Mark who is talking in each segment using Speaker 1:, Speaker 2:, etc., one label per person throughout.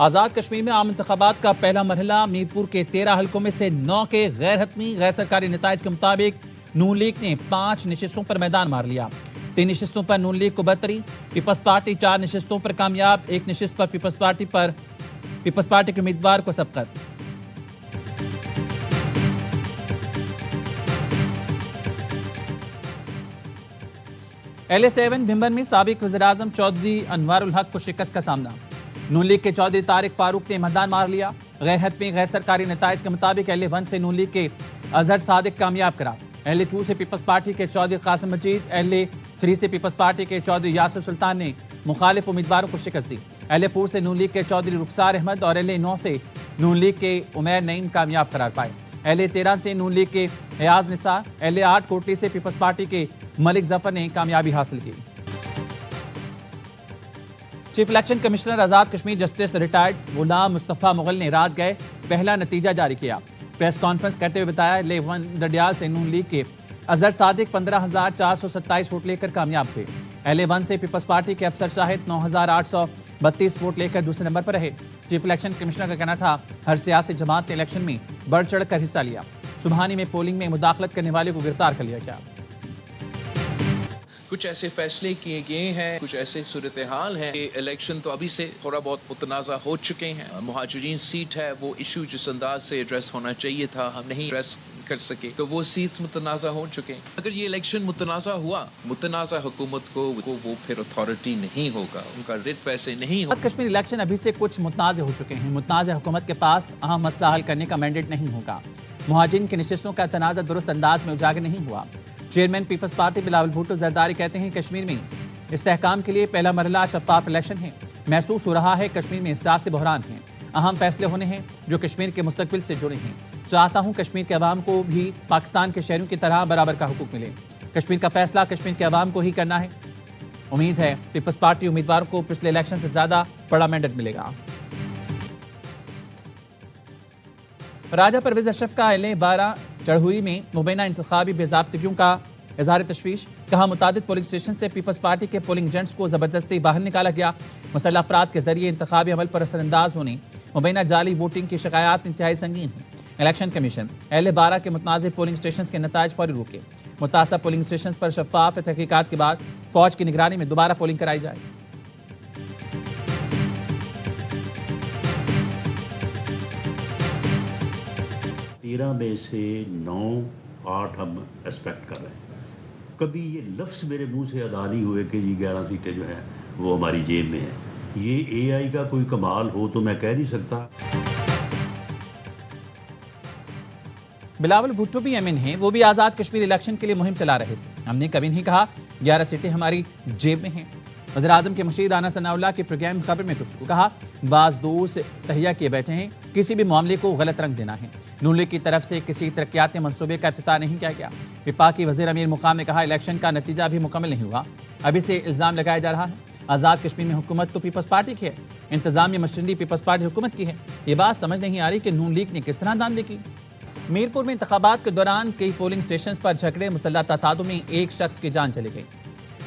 Speaker 1: آزاد کشمیر میں عام انتخابات کا پہلا مرحلہ میرپور کے 13 حلقوں میں سے 9 کے غیر حتمی غیر سرکاری نتائج کے مطابق نون لیگ نے 5 نشستوں پر میدان مار لیا۔ 3 نشستوں پر نون لیگ کو برتری، پیپلز پارٹی 4 نشستوں پر کامیاب، 1 نشست پر پیپلز پارٹی کے امیدوار کو سبقت۔ LA7 بھمبن میں سابق وزیراعظم چودھری انوار الحق کو شکست کا سامنا۔ نون لیگ کے چودھری طارق فاروق نے میدان مار لیا۔ غیر حتمی غیر سرکاری نتائج کے مطابق LA1 سے نون لیگ کے اظہر صادق کامیاب قرار، LA2 سے پیپلز پارٹی کے چودھری قاسم مجید، LA3 سے پیپلز پارٹی کے چودھری یاسر سلطان نے مخالف امیدواروں کو شکست دی۔ LA4 سے نون لیگ کے چودھری رخسار احمد اور LA9 سے نون لیگ کے عمیر نعیم کامیاب قرار پائے۔ LA13 سے نون لیگ کے ایاز نثار، LA8 کوٹلی سے پیپلز پارٹی کے ملک ظفر نے کامیابی حاصل کی۔ Chief election commissioner Azad Kashmir justice retired Ghulam Mustafa Mughal نے رات گئے پہلا نتیجہ جاری کیا۔ پریس کانفرنس کرتے ہوئے بتایا LA1 ڈڈیال سے نون لیگ کے اظہر صادق 15,427 ووٹ لے کر کامیاب ہوئے۔ LA1 سے پیپلز پارٹی کے افسر شاہد 9,832 ووٹ لے کر دوسرے نمبر پر رہے۔ چیف الیکشن کمشنر کا کہنا تھا ہر سیاسی جماعت نے الیکشن میں بڑھ چڑھ کر حصہ لیا۔ سبحانی میں پولنگ میں مداخلت کرنے والے کو گرفتار کر لیا گیا۔
Speaker 2: کچھ ایسے فیصلے کیے گئے ہیں، کچھ ایسے صورتحال ہیں کہ الیکشن تو ابھی سے تھوڑا بہت متنازع ہو چکے ہیں۔ مہاجرین سیٹ ہے، وہ ایشو جس انداز سے ایڈریس ہونا چاہیے تھا ہم نہیں ایڈریس کر سکے، تو وہ سیٹس متنازع ہو چکے ہیں۔ اگر یہ الیکشن متنازع ہوا، متنازع حکومت کو وہ پھر اتھارٹی نہیں ہوگا، ان کا ریٹ ویسے نہیں ہوگا۔
Speaker 1: کشمیر الیکشن ابھی سے کچھ متنازع ہو چکے ہیں۔ متنازع حکومت کے پاس اہم مسئلہ حل کرنے کا مینڈیٹ نہیں ہوگا۔ مہاجرین کی نشستوں کا تنازع درست انداز میں اجاگر نہیں ہوا۔ Chairman Peoples Party Bilawal Bhutto Zardari کہتے ہیں کشمیر میں استحکام کے لیے پہلا مرحلہ شفاف الیکشن ہے۔ محسوس ہو رہا ہے کشمیر میں سیاسی بحران ہیں، اہم فیصلے ہونے ہیں جو کشمیر کے مستقبل سے جڑے ہیں۔ چاہتا ہوں کشمیر کے عوام کو بھی پاکستان کے شہریوں کی طرح برابر کا حقوق ملے۔ کشمیر کا فیصلہ کشمیر کے عوام کو ہی کرنا ہے۔ امید ہے پیپلز پارٹی امیدواروں کو پچھلے الیکشن سے زیادہ بڑا مینڈیٹ ملے گا۔ راجہ پرویز اشرف کا LA12 چڑھوئی میں مبینہ انتخابی بے ضابطگیوں کا اظہار تشویش، کہا متعدد پولنگ اسٹیشن سے پیپلز پارٹی کے پولنگ ایجنٹس کو زبردستی باہر نکالا گیا، مسلح افراد کے ذریعے انتخابی عمل پر اثر انداز ہونے، مبینہ جعلی ووٹنگ کی شکایات انتہائی سنگین ہیں۔ الیکشن کمیشن LA12 کے متنازع پولنگ اسٹیشنز کے نتائج فوری روکے، متاثرہ پولنگ اسٹیشنز پر شفاف تحقیقات کے بعد فوج کی نگرانی میں دوبارہ پولنگ کرائی جائے۔
Speaker 3: 13 میں سے 9 8 ہم ایکسپیکٹ کر رہے ہیں۔ کبھی یہ لفظ میرے منہ سے ادا نہیں ہوئے کہ 11 سیٹیں جو ہیں وہ ہماری جیب میں ہیں۔ یہ AI کا کوئی کمال ہو تو میں کہہ نہیں سکتا۔
Speaker 1: بلاول بھٹو بھی MN ہیں، وہ بھی آزاد کشمیر الیکشن کے لیے مہم چلا رہے تھے۔ ہم نے کبھی نہیں کہا 11 سیٹیں ہماری جیب میں ہیں۔ وزیراعظم کے مشیر رانا ثناء اللہ کے پروگرام خبر میں گفتگو، کہا بعض دوست تہیہ کیے بیٹھے ہیں، کسی بھی معاملے کو غلط رنگ دینا ہے۔ نون لیگ کی طرف سے کسی ترقیاتی منصوبے کا افتتاح نہیں کیا گیا۔ وفاقی وزیر امیر مقام نے کہا الیکشن کا نتیجہ بھی مکمل نہیں ہوا، ابھی سے الزام لگایا جا رہا ہے۔ آزاد کشمیر میں حکومت تو پیپلز پارٹی کی ہے، انتظامیہ مشرندی پیپلز پارٹی حکومت کی ہے۔ یہ بات سمجھ نہیں آ رہی کہ نون لیگ نے کس طرح داندلی کی۔ میرپور میں انتخابات کے دوران کئی پولنگ اسٹیشنز پر جھگڑے، مسلح تصادم میں ایک شخص کی جان چلی گئی۔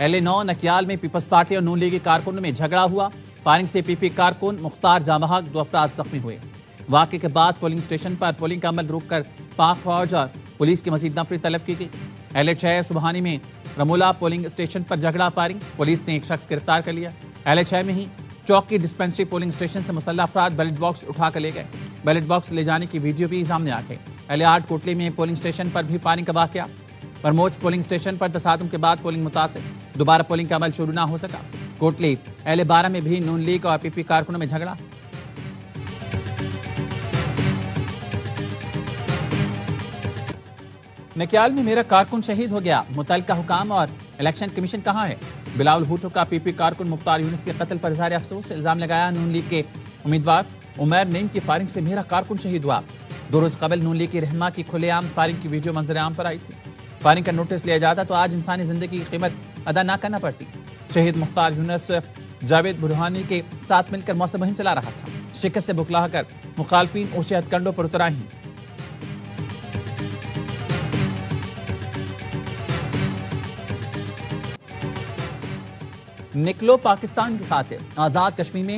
Speaker 1: LA9 نکیال میں پیپلز پارٹی اور نون لیگی کارکنوں میں جھگڑا ہوا، فائرنگ سے PP کارکن مختار جاں بحق 2 افراد زخمی ہوئے۔ واقعے کے بعد پولنگ اسٹیشن پر پولنگ کا عمل روک کر پاک فوج اور پولیس کی مزید نفری طلب کی گئی۔ LA6 سبحانی میں رمولہ پولنگ اسٹیشن پر جھگڑا، فائرنگ، پولیس نے ایک شخص گرفتار کر لیا۔ LA6 میں ہی چوکی ڈسپنسری پولنگ اسٹیشن سے مسلح افراد بیلٹ باکس اٹھا کر لے گئے، بیلٹ باکس لے جانے کی ویڈیو بھی سامنے آ گئی۔ LA8 کوٹلی میں پولنگ اسٹیشن پر بھی فائرنگ کا واقعہ، برموچ پولنگ اسٹیشن پر تصادم کے بعد پولنگ متاثر، دوبارہ پولنگ کا عمل شروع نہ ہو سکا۔ کوٹلی LA12 میں بھی نون لیگ اور PP کارکنوں میں جھگڑا۔ نکیال میں میرا کارکن شہید ہو گیا، متعلقہ حکام اور الیکشن کمیشن کہاں ہے؟ بلاول بھٹو کا PP کارکن مختار یونس کے قتل پر اظہار افسوس، الزام لگایا نون لیگ کے امیدوار عمیر نعیم کی فائرنگ سے میرا کارکن شہید ہوا۔ 2 روز قبل نون لیگ کی رہنما کی کھلے عام فائرنگ کی ویڈیو منظر عام پر آئی تھی۔ فائرنگ کا نوٹس لیا جاتا تو آج انسانی زندگی کی قیمت ادا نہ کرنا پڑتی۔ شہید مختار یونس جاوید برہانی کے ساتھ مل کر موثر مہم چلا رہا تھا، شکست سے بکلا کر مخالفین اوشے ہتھ کنڈوں پر اتر آئے ہیں۔ نکلو پاکستان کی خاطر، آزاد کشمیر میں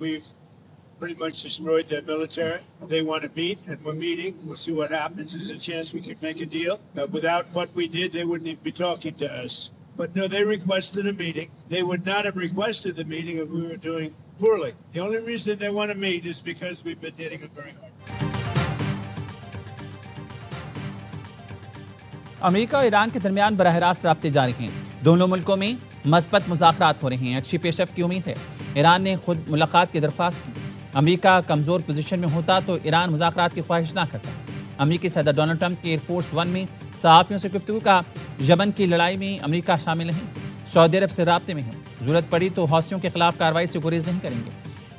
Speaker 4: We've pretty much destroyed their military. They want to meet, and we're meeting. We'll see what happens. There's a chance we could make a deal. Without what we did, they wouldn't even be talking to us. But no, they requested a meeting. They would not have requested the meeting if we were doing poorly. The only reason they want to meet is because we've been hitting them very hard.
Speaker 1: امریکہ اور ایران کے درمیان براہ راست رابطے جاری ہیں۔ دونوں ملکوں میں مثبت مذاکرات ہو رہے ہیں۔ اچھی پیش رفت کی امید ہے۔ ایران نے خود ملاقات کی درخواست کی۔ امریکہ کمزور پوزیشن میں ہوتا تو ایران مذاکرات کی خواہش نہ کرتا۔ امریکی صدر ڈونلڈ ٹرمپ کی ایئر فورس ون میں صحافیوں سے گفتگو کا یمن کی لڑائی میں امریکہ شامل نہیں، سعودی عرب سے رابطے میں ہے، ضرورت پڑی تو حوثیوں کے خلاف کارروائی سے گریز نہیں کریں گے۔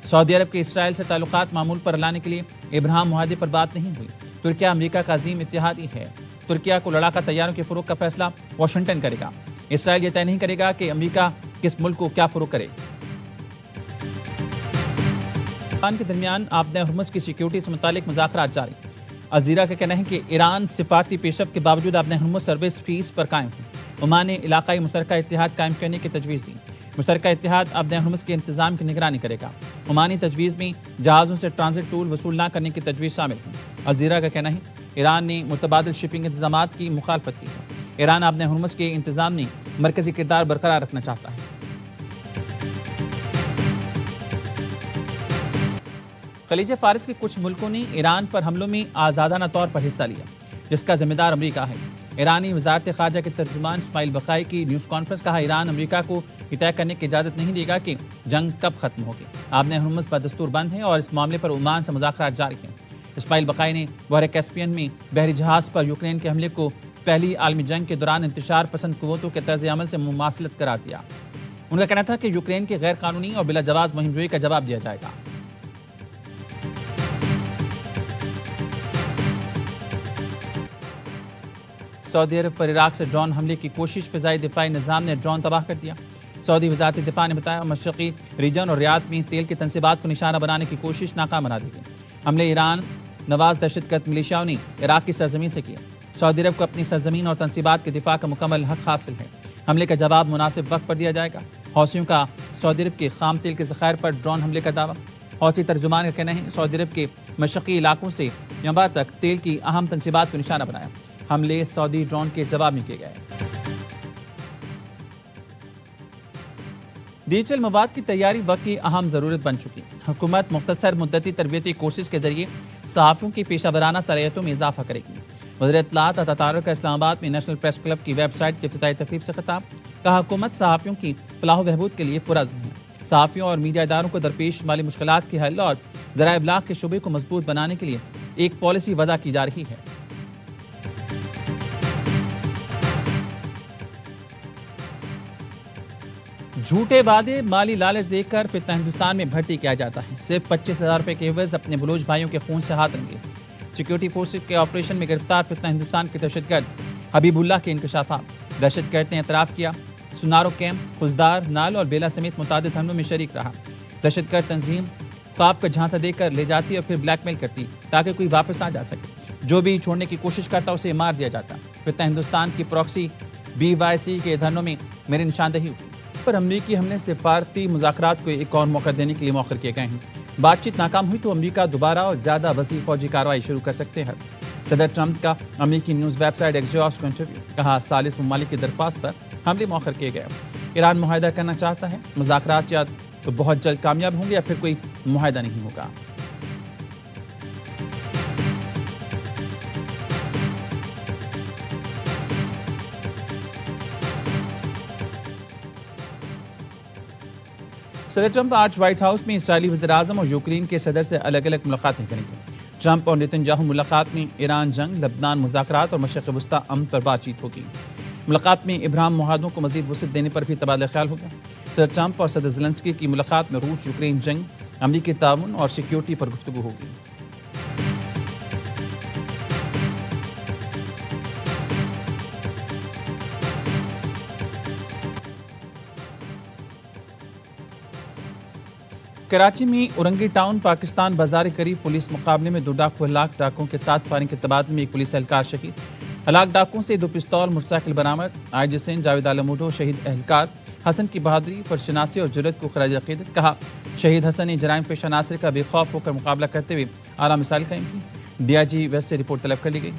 Speaker 1: سعودی عرب کے اسرائیل سے تعلقات معمول پر لانے کے لیے ابراہیم معاہدے پر بات نہیں ہوئی۔ ترکیہ امریکہ کا عظیم اتحادی ہے۔ ترکیہ کو لڑاکا طیاروں کے فروغ کا فیصلہ واشنگٹن کرے گا۔ اسرائیل یہ طے نہیں کرے گا کہ امریکہ کس ملک کو کیا فروغ کرے۔ ایران کے درمیان آبِ ہرمز کی سیکیورٹی سے متعلق مذاکرات جاری۔ الجزیرہ کا کہنا ہے کہ ایران سفارتی پیش رفت کے باوجود آبِ ہرمز سروس فیس پر قائم ہے۔ عمان نے علاقائی مشترکہ اتحاد قائم کرنے کی تجویز دی۔ مشترکہ اتحاد آبِ ہرمز کے انتظام کی نگرانی کرے گا۔ عمانی تجویز میں جہازوں سے ٹرانزٹ ٹول وصول نہ کرنے کی تجویز شامل ہے۔ الجزیرہ کا کہنا ہے ایران نے متبادل شپنگ انتظامات کی مخالفت کی ہے۔ ایران آبِ ہرمز کے انتظام میں مرکزی کردار برقرار رکھنا چاہتا ہے۔ خلیج فارس کے کچھ ملکوں نے ایران پر حملوں میں آزادانہ طور پر حصہ لیا، جس کا ذمہ دار امریکہ ہے۔ ایرانی وزارت خارجہ کے ترجمان اسماعیل بقائی کی نیوز کانفرنس کہا ایران امریکہ کو یہ طے کرنے کی اجازت نہیں دے گا کہ جنگ کب ختم ہوگی۔ آبِ ہرمز بدستور بند ہے اور اس معاملے پر عمان سے مذاکرات جاری ہیں۔ اسماعیل بقائی نے بحر کیسپیئن میں بحری جہاز پر یوکرین کے حملے کو پہلی عالمی جنگ کے دوران انتشار پسند قوتوں کے طرز عمل سے مماثلت قرار دیا۔ ان کا کہنا تھا کہ یوکرین کے غیر قانونی اور بلا جواز مہم جوئی کا جواب دیا جائے گا۔ سعودی عرب پر عراق سے ڈرون حملے کی کوشش، فضائی دفاعی نظام نے ڈرون تباہ کر دیا۔ سعودی وزارت دفاع نے بتایا مشرقی ریجن اور ریاض میں تیل کی تنصیبات کو نشانہ بنانے کی کوشش ناکام بنا دی گئی۔ حملے ایران نواز دہشت گرد ملیشیاؤں نے عراق کی سرزمین سے کیا۔ سعودی عرب کو اپنی سرزمین اور تنصیبات کے دفاع کا مکمل حق حاصل ہے۔ حملے کا جواب مناسب وقت پر دیا جائے گا۔ حوثیوں کا سعودی عرب کے خام تیل کے ذخائر پر ڈرون حملے کا دعویٰ۔ حوثی ترجمان کا کہنا ہے سعودی عرب کے مشرقی علاقوں سے ینبع تک تیل کی اہم تنصیبات کو نشانہ بنایا۔ حملے سعودی ڈرون کے جواب میں کیے گئے۔ ڈیجیٹل مواد کی تیاری وقت کی اہم ضرورت بن چکی۔ حکومت مختصر مدتی تربیتی کورسز کے ذریعے صحافیوں کی پیشہ ورانہ صلاحیتوں میں اضافہ کرے گی۔ وزیر اطلاعات اور تطارک کا اسلام آباد میں نیشنل پریس کلب کی ویب سائٹ کی افتتاحی تقریب سے خطاب۔ کہا حکومت صحافیوں کی فلاح و بہبود کے لیے پرعزم ہے۔ صحافیوں اور میڈیا اداروں کو درپیش مالی مشکلات کے حل اور ذرائع ابلاغ کے شعبے کو مضبوط بنانے کے لیے ایک پالیسی وضع کی جا رہی ہے۔ جھوٹے وعدے، مالی لالچ دے کر فتنہ ہندوستان میں بھرتی کیا جاتا ہے۔ صرف 25,000 روپے کے عوض اپنے بلوچ بھائیوں کے خون سے ہاتھ رنگے۔ سیکیورٹی فورسز کے آپریشن میں گرفتار فتنہ ہندوستان کے دہشت گرد حبیب اللہ کے انکشافات۔ دہشت گرد نے اعتراف کیا سنارو کیمپ، خزدار، نال اور بیلا سمیت متعدد حملوں میں شریک رہا۔ دہشت گرد تنظیم خواب کا جھانسا دے کر لے جاتی اور پھر بلیک میل کرتی تاکہ کوئی واپس نہ جا سکے۔ جو بھی چھوڑنے کی کوشش کرتا اسے مار دیا جاتا۔ فتنہ ہندوستان کی پراکسی BYC کے دھرنوں میں میری نشاندہی ہوئی۔ پر امریکی حملے سے سفارتی مذاکرات کو ایک اور موقع دینے کے لیے مؤخر کیے گئے ہیں۔ بات چیت ناکام ہوئی تو امریکہ دوبارہ اور زیادہ وسیع فوجی کارروائی شروع کر سکتے ہیں۔ صدر ٹرمپ کا امریکی نیوز ویب سائٹ ایکزیوس کو انٹرویو، کہا ثالث ممالک کی درخواست پر حملے مؤخر کیے گئے۔ ایران معاہدہ کرنا چاہتا ہے، مذاکرات یا تو بہت جلد کامیاب ہوں گے یا پھر کوئی معاہدہ نہیں ہوگا۔ صدر ٹرمپ آج وائٹ ہاؤس میں اسرائیلی وزیر اعظم اور یوکرین کے صدر سے الگ الگ ملاقاتیں کریں گے۔ ٹرمپ اور نتن یاہو ملاقات میں ایران جنگ، لبنان مذاکرات اور مشرق وسطی امن پر بات چیت ہوگی۔ ملاقات میں ابراہیم معاہدوں کو مزید وسعت دینے پر بھی تبادلہ خیال ہوگا۔ صدر ٹرمپ اور صدر زیلنسکی کی ملاقات میں روس یوکرین جنگ، امریکی تعاون اور سیکیورٹی پر گفتگو ہوگی۔ کراچی میں اورنگی ٹاؤن پاکستان بازار کے قریب پولیس مقابلے میں 2 ڈاکو ہلاک، ڈاکوؤں کے ساتھ فائرنگ کے تبادلے میں ایک پولیس اہلکار شہید۔ ہلاک ڈاکوؤں سے 2 پستول، موٹر سائیکل برآمد۔ IG سندھ جاوید عالم اوڈھو شہید اہلکار حسن کی بہادری، فرشناسی اور جرأت کو خراج عقیدت، کہا شہید حسن نے جرائم پیشہ عناصر کا بے خوف ہو کر مقابلہ کرتے ہوئے اعلیٰ مثال قائم کی۔ DIG ویسٹ سے رپورٹ طلب کر لی گئی۔